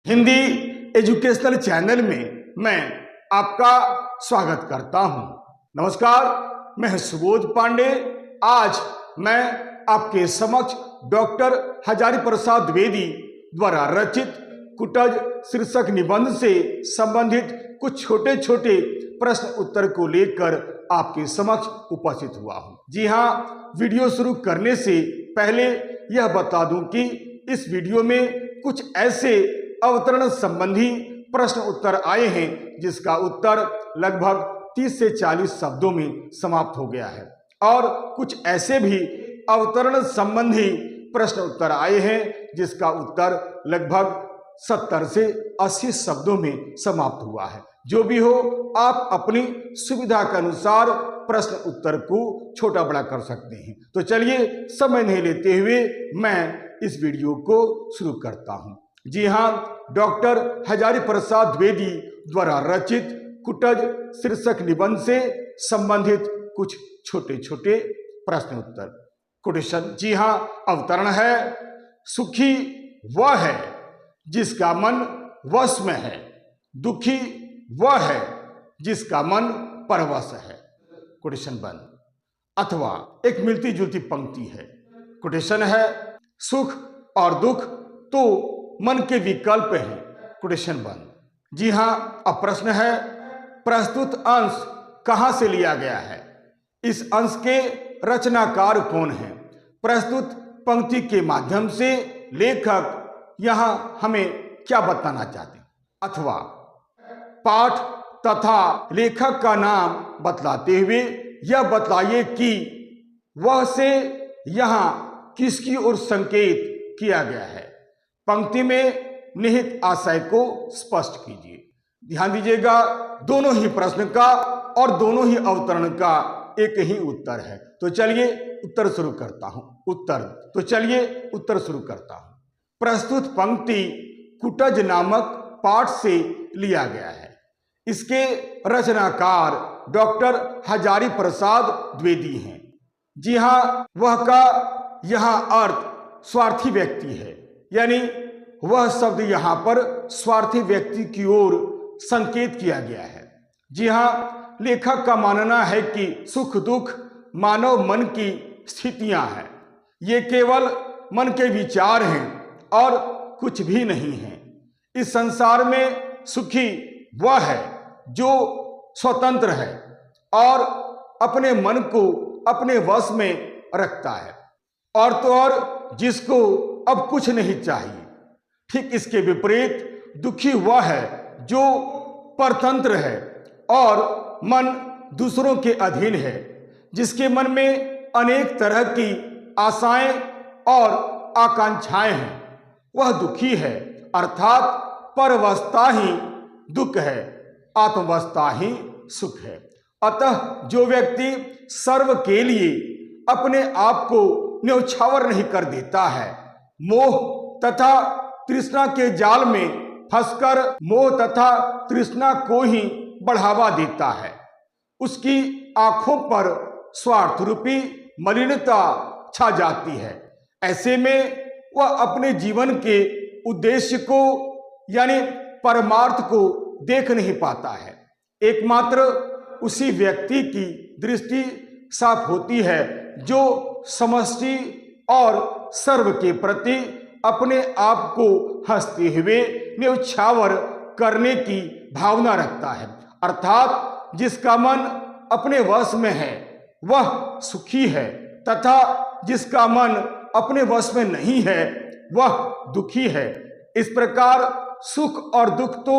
Hindi educational channel में मैं आपका स्वागत करता हूं। नमस्कार, मैं सुबोध पांडे। आज मैं आपके समक्ष डॉक्टर हजारी प्रसाद द्विवेदी द्वारा रचित कुटज शीर्षक निबंध से संबंधित कुछ छोटे छोटे प्रश्न उत्तर को लेकर आपके समक्ष उपस्थित हुआ हूं। जी हाँ, वीडियो शुरू करने से पहले यह बता दूं कि इस वीडियो में कुछ ऐसे अवतरण संबंधी प्रश्न उत्तर आए हैं जिसका उत्तर लगभग 30 से 40 शब्दों में समाप्त हो गया है, और कुछ ऐसे भी अवतरण संबंधी प्रश्न उत्तर आए हैं जिसका उत्तर लगभग 70 से 80 शब्दों में समाप्त हुआ है। जो भी हो, आप अपनी सुविधा के अनुसार प्रश्न उत्तर को छोटा बड़ा कर सकते हैं। तो चलिए समय नहीं लेते हुए मैं इस वीडियो को शुरू करता हूं। जी हाँ, डॉक्टर हजारी प्रसाद द्विवेदी द्वारा रचित कुटज शीर्षक निबंध से संबंधित कुछ छोटे छोटे प्रश्न उत्तर क्वेश्चन। जी हाँ, अवतरण है, सुखी वह है जिसका मन वश में है, दुखी वह है जिसका मन परवश है। क्वेश्चन 1। अथवा एक मिलती जुलती पंक्ति है। क्वेश्चन है, सुख और दुख तो मन के विकल्प हैं। क्वेश्चन 1। जी हाँ, अब प्रश्न है, प्रस्तुत अंश कहां से लिया गया है? इस अंश के रचनाकार कौन है? प्रस्तुत पंक्ति के माध्यम से लेखक यहां हमें क्या बताना चाहते हैं? अथवा पाठ तथा लेखक का नाम बतलाते हुए यह बतलाइए कि वह से यहां किसकी ओर संकेत किया गया है। पंक्ति में निहित आशय को स्पष्ट कीजिए। ध्यान दीजिएगा, दोनों ही प्रश्न का और दोनों ही अवतरण का एक ही उत्तर है। तो चलिए उत्तर शुरू करता हूं। उत्तर शुरू करता हूं। प्रस्तुत पंक्ति कुटज नामक पाठ से लिया गया है। इसके रचनाकार डॉक्टर हजारी प्रसाद द्विवेदी हैं। जी हाँ, वह का यहां अर्थ स्वार्थी व्यक्ति है, यानी वह शब्द यहां पर स्वार्थी व्यक्ति की ओर संकेत किया गया है। जी हाँ, लेखक का मानना है कि सुख दुख मानव मन की स्थितियां हैं। ये केवल मन के विचार हैं और कुछ भी नहीं है। इस संसार में सुखी वह है जो स्वतंत्र है और अपने मन को अपने वश में रखता है, और तो और जिसको अब कुछ नहीं चाहिए। ठीक इसके विपरीत दुखी वह है जो परतंत्र है और मन दूसरों के अधीन है, जिसके मन में अनेक तरह की आशाएं और आकांक्षाएं हैं। वह दुखी है, अर्थात परवशता ही दुख है, आत्मवस्था ही सुख है। अतः जो व्यक्ति सर्व के लिए अपने आप को न्यौछावर नहीं कर देता है, मोह तथा तृष्णा के जाल में फंसकर मोह तथा तृष्णा को ही बढ़ावा देता है, उसकी आंखों पर स्वार्थ रूपी मलिनता छा जाती है। ऐसे में वह अपने जीवन के उद्देश्य को यानी परमार्थ को देख नहीं पाता है। एकमात्र उसी व्यक्ति की दृष्टि साफ होती है जो समष्टि और सर्व के प्रति अपने आप को हंसते हुए न्यौछावर करने की भावना रखता है। अर्थात जिसका मन अपने वश में है वह सुखी है, तथा जिसका मन अपने वश में नहीं है वह दुखी है। इस प्रकार सुख और दुख तो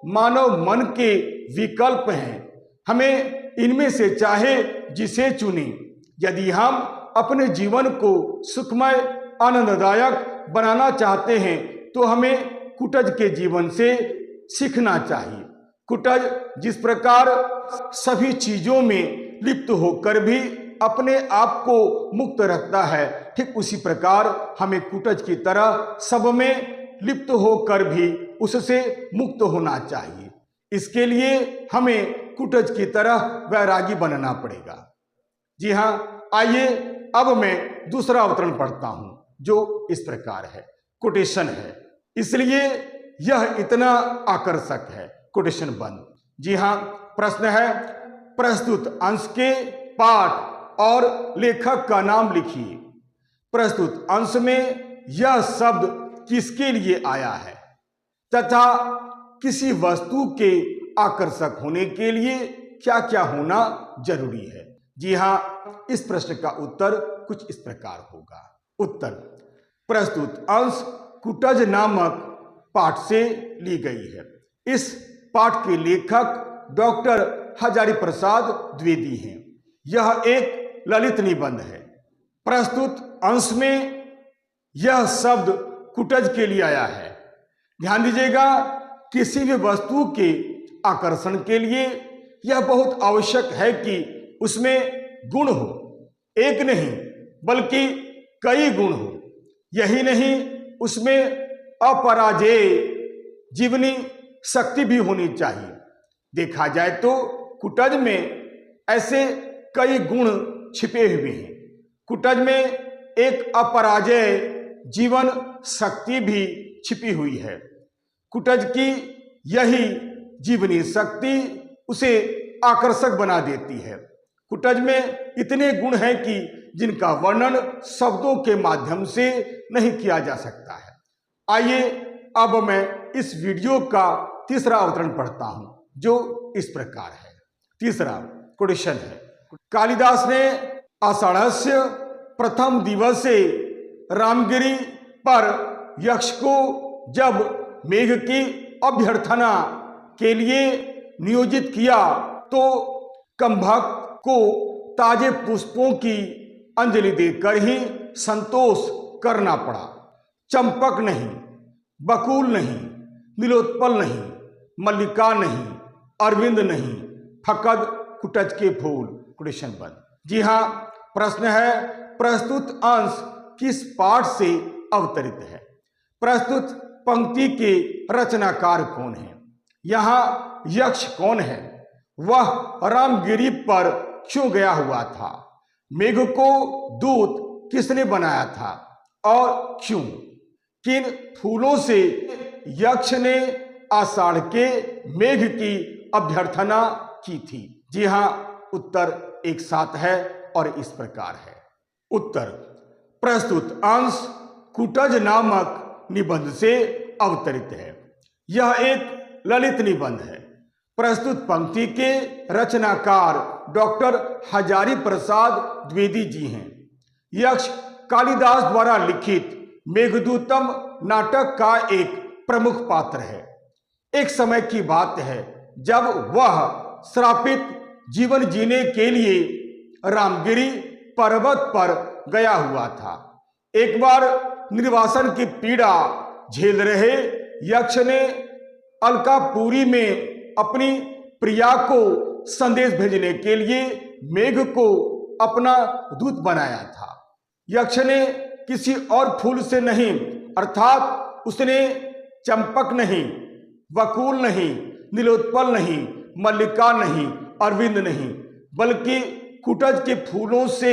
मानव मन के विकल्प हैं। हमें इनमें से चाहे जिसे चुने। यदि हम अपने जीवन को सुखमय आनंददायक बनाना चाहते हैं तो हमें कुटज के जीवन से सीखना चाहिए। कुटज जिस प्रकार सभी चीजों में लिप्त होकर भी अपने आप को मुक्त रखता है, ठीक उसी प्रकार हमें कुटज की तरह सब में लिप्त होकर भी उससे मुक्त होना चाहिए। इसके लिए हमें कुटज की तरह वैरागी बनना पड़ेगा। जी हाँ, आइए अब मैं दूसरा अवतरण पढ़ता हूं जो इस प्रकार है। कोटेशन है, इसलिए यह इतना आकर्षक है। कोटेशन बंद। जी हाँ, प्रश्न है, प्रस्तुत अंश के पाठ और लेखक का नाम लिखिए। प्रस्तुत अंश में यह शब्द किसके लिए आया है तथा किसी वस्तु के आकर्षक होने के लिए क्या क्या होना जरूरी है। जी हाँ, इस प्रश्न का उत्तर कुछ इस प्रकार होगा। उत्तर, प्रस्तुत अंश कुटज नामक पाठ से ली गई है। इस पाठ के लेखक डॉक्टर हजारी प्रसाद द्विवेदी हैं। यह एक ललित निबंध है। प्रस्तुत अंश में यह शब्द कुटज के लिए आया है। ध्यान दीजिएगा, किसी भी वस्तु के आकर्षण के लिए यह बहुत आवश्यक है कि उसमें गुण हो, एक नहीं बल्कि कई गुण हो। यही नहीं, उसमें अपराजेय जीवनी शक्ति भी होनी चाहिए। देखा जाए तो कुटज में ऐसे कई गुण छिपे हुए हैं। कुटज में एक अपराजेय जीवन शक्ति भी छिपी हुई है। कुटज की यही जीवनी शक्ति उसे आकर्षक बना देती है। कुटज में इतने गुण हैं कि जिनका वर्णन शब्दों के माध्यम से नहीं किया जा सकता है। आइए अब मैं इस वीडियो का तीसरा अवतरण पढ़ता हूं, जो इस प्रकार है। तीसरा कोटेशन है, कालिदास ने आषाढ़स्य प्रथम दिवसे रामगिरी पर यक्ष को जब मेघ की अभ्यर्थना के लिए नियोजित किया तो कंभक को ताजे पुष्पों की अंजलि देकर ही संतोष करना पड़ा। चंपक नहीं, बकुल नहीं, नीलोत्पल नहीं, मल्लिका नहीं, अरविंद नहीं, फकद कुटज के फूल। कोटेशन बंद। जी हाँ, प्रश्न है, प्रस्तुत अंश किस पाठ से अवतरित है? प्रस्तुत पंक्ति के रचनाकार कौन है? यहाँ यक्ष कौन है? वह रामगिरी पर क्यों गया हुआ था? मेघ को दूत किसने बनाया था और क्यों? किन फूलों से यक्ष ने आषाढ़ के मेघ की अभ्यर्थना की थी? जी हाँ, उत्तर एक साथ है और इस प्रकार है। उत्तर, प्रस्तुत अंश कुटज नामक निबंध से अवतरित है। यह एक ललित निबंध है। प्रस्तुत पंक्ति के रचनाकार डॉक्टर हजारी प्रसाद द्विवेदी जी हैं। यक्ष कालिदास द्वारा लिखित मेघदूतम नाटक का एक प्रमुख पात्र है। एक समय की बात है जब वह श्रापित जीवन जीने के लिए रामगिरी पर्वत पर गया हुआ था। एक बार निर्वासन की पीड़ा झेल रहे यक्ष ने अलकापुरी में अपनी प्रिया को संदेश भेजने के लिए मेघ को अपना दूत बनाया था। यक्ष ने किसी और फूल से नहीं, अर्थात उसने चंपक नहीं, बकुल नहीं, नीलोत्पल नहीं, मल्लिका नहीं, अरविंद नहीं, बल्कि कुटज के फूलों से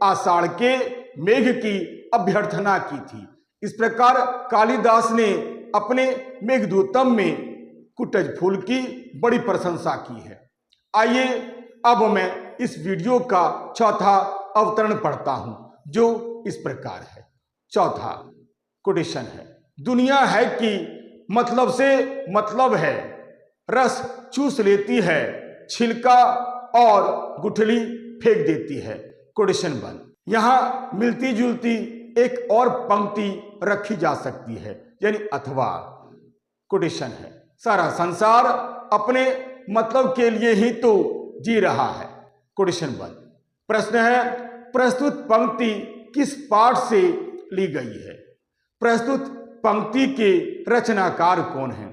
आषाढ़ के मेघ की अभ्यर्थना की थी। इस प्रकार कालिदास ने अपने मेघदूतम में कुटज फूल की बड़ी प्रशंसा की है। आइए अब मैं इस वीडियो का चौथा अवतरण पढ़ता हूं, जो इस प्रकार है। चौथा कोटेशन है, दुनिया है कि मतलब से मतलब है, रस चूस लेती है, छिलका और गुठली फेंक देती है। कोटेशन बंद। यहाँ मिलती जुलती एक और पंक्ति रखी जा सकती है, यानी अथवा। कोटेशन है, सारा संसार अपने मतलब के लिए ही तो जी रहा है। कोटेशन बंद। प्रश्न है, प्रस्तुत पंक्ति किस पाठ से ली गई है? प्रस्तुत पंक्ति के रचनाकार कौन है?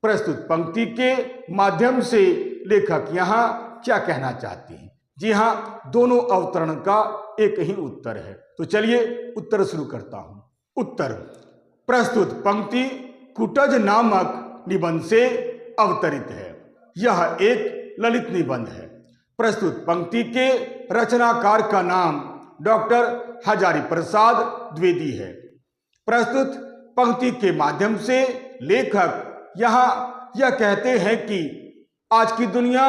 प्रस्तुत पंक्ति के माध्यम से लेखक यहाँ क्या कहना चाहते हैं? जी हाँ, दोनों अवतरण का एक ही उत्तर है। तो चलिए उत्तर शुरू करता हूं। उत्तर, प्रस्तुत पंक्ति कुटज नामक निबंध से अवतरित है। यह एक ललित निबंध है। प्रस्तुत पंक्ति के रचनाकार का नाम डॉक्टर हजारी प्रसाद द्विवेदी है। प्रस्तुत पंक्ति के माध्यम से लेखक यहाँ यह कहते हैं कि आज की दुनिया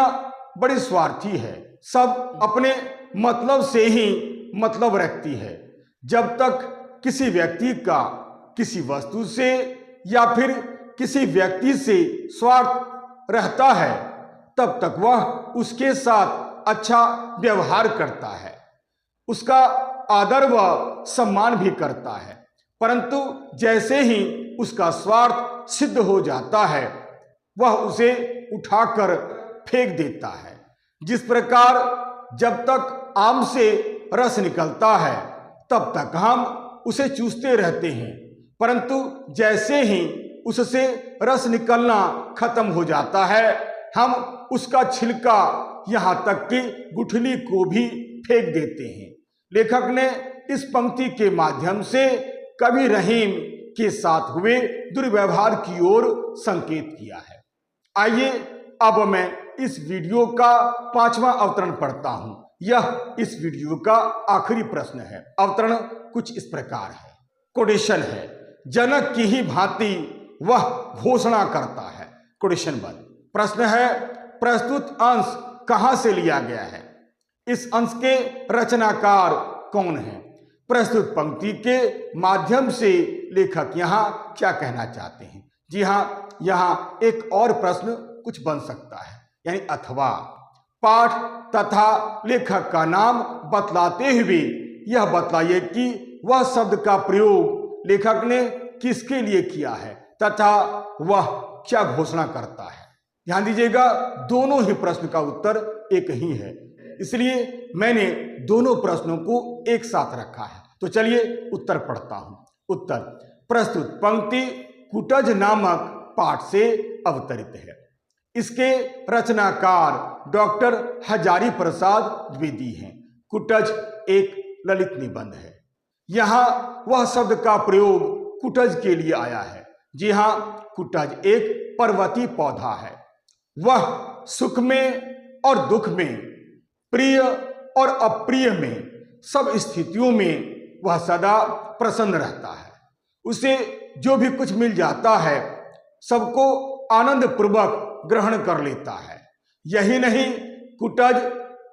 बड़ी स्वार्थी है, सब अपने मतलब से ही मतलब रखती है। जब तक किसी व्यक्ति का किसी वस्तु से या फिर किसी व्यक्ति से स्वार्थ रहता है, तब तक वह उसके साथ अच्छा व्यवहार करता है, उसका आदर व सम्मान भी करता है। परंतु जैसे ही उसका स्वार्थ सिद्ध हो जाता है, वह उसे उठाकर फेंक देता है। जिस प्रकार जब तक आम से रस निकलता है, तब तक हम उसे चूसते रहते हैं, परंतु जैसे ही उससे रस निकलना खत्म हो जाता है, हम उसका छिलका यहाँ तक कि गुठली को भी फेंक देते हैं। लेखक ने इस पंक्ति के माध्यम से कवि रहीम के साथ हुए दुर्व्यवहार की ओर संकेत किया है। आइए अब मैं इस वीडियो का 5वां अवतरण पढ़ता हूं। यह इस वीडियो का आखिरी प्रश्न है। अवतरण कुछ इस प्रकार है। कोटेशन है, जनक की ही भांति वह घोषणा करता है। कोटेशन 1। प्रश्न है, प्रस्तुत अंश कहां से लिया गया है? इस अंश के रचनाकार कौन है? प्रस्तुत पंक्ति के माध्यम से लेखक यहाँ क्या कहना चाहते हैं? जी हाँ, यहाँ एक और प्रश्न कुछ बन सकता है, यानी अथवा पाठ तथा लेखक का नाम बतलाते हुए यह बतलाइए कि वह शब्द का प्रयोग लेखक ने किसके लिए किया है तथा वह क्या घोषणा करता है। ध्यान दीजिएगा, दोनों ही प्रश्न का उत्तर एक ही है, इसलिए मैंने दोनों प्रश्नों को एक साथ रखा है। तो चलिए उत्तर पढ़ता हूं। उत्तर, प्रस्तुत पंक्ति कुटज नामक पाठ से अवतरित है। इसके रचनाकार डॉक्टर हजारी प्रसाद द्विवेदी हैं। कुटज एक ललित निबंध है। यहाँ वह शब्द का प्रयोग कुटज के लिए आया है। जी हाँ, कुटज एक पर्वतीय पौधा है। वह सुख में और दुख में, प्रिय और अप्रिय में, सब स्थितियों में वह सदा प्रसन्न रहता है। उसे जो भी कुछ मिल जाता है, सबको आनंद पूर्वक ग्रहण कर लेता है। यही नहीं, कुटज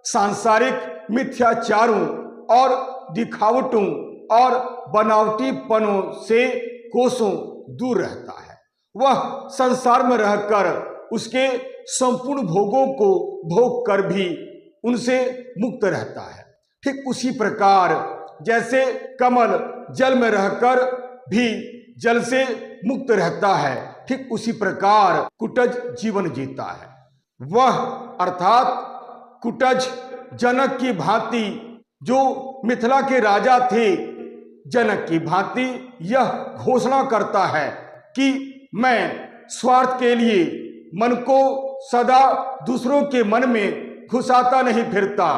सांसारिक मिथ्याचारों और दिखावटों और बनावटीपनों से कोसों दूर रहता है। वह संसार में रहकर उसके संपूर्ण भोगों को भोग कर भी उनसे मुक्त रहता है। ठीक उसी प्रकार जैसे कमल जल में रहकर भी जल से मुक्त रहता है, ठीक उसी प्रकार कुटज जीवन जीता है। वह अर्थात कुटज जनक की भांति, जो मिथिला के राजा थे, जनक की भांति यह घोषणा करता है कि मैं स्वार्थ के लिए मन को सदा दूसरों के मन में घुसाता नहीं फिरता,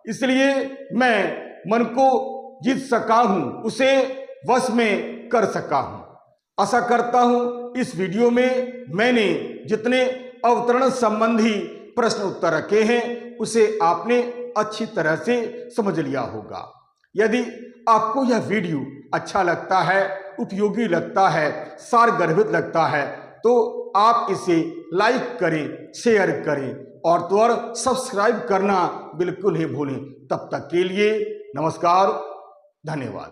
इसलिए मैं मन को जीत सका हूं, उसे वश में कर सका हूं। आशा करता हूं इस वीडियो में मैंने जितने अवतरण संबंधी प्रश्न उत्तर रखे हैं उसे आपने अच्छी तरह से समझ लिया होगा। यदि आपको यह वीडियो अच्छा लगता है, उपयोगी लगता है, सारगर्भित लगता है, तो आप इसे लाइक करें, शेयर करें और तो और सब्सक्राइब करना बिल्कुल ही भूलें। तब तक के लिए नमस्कार, धन्यवाद।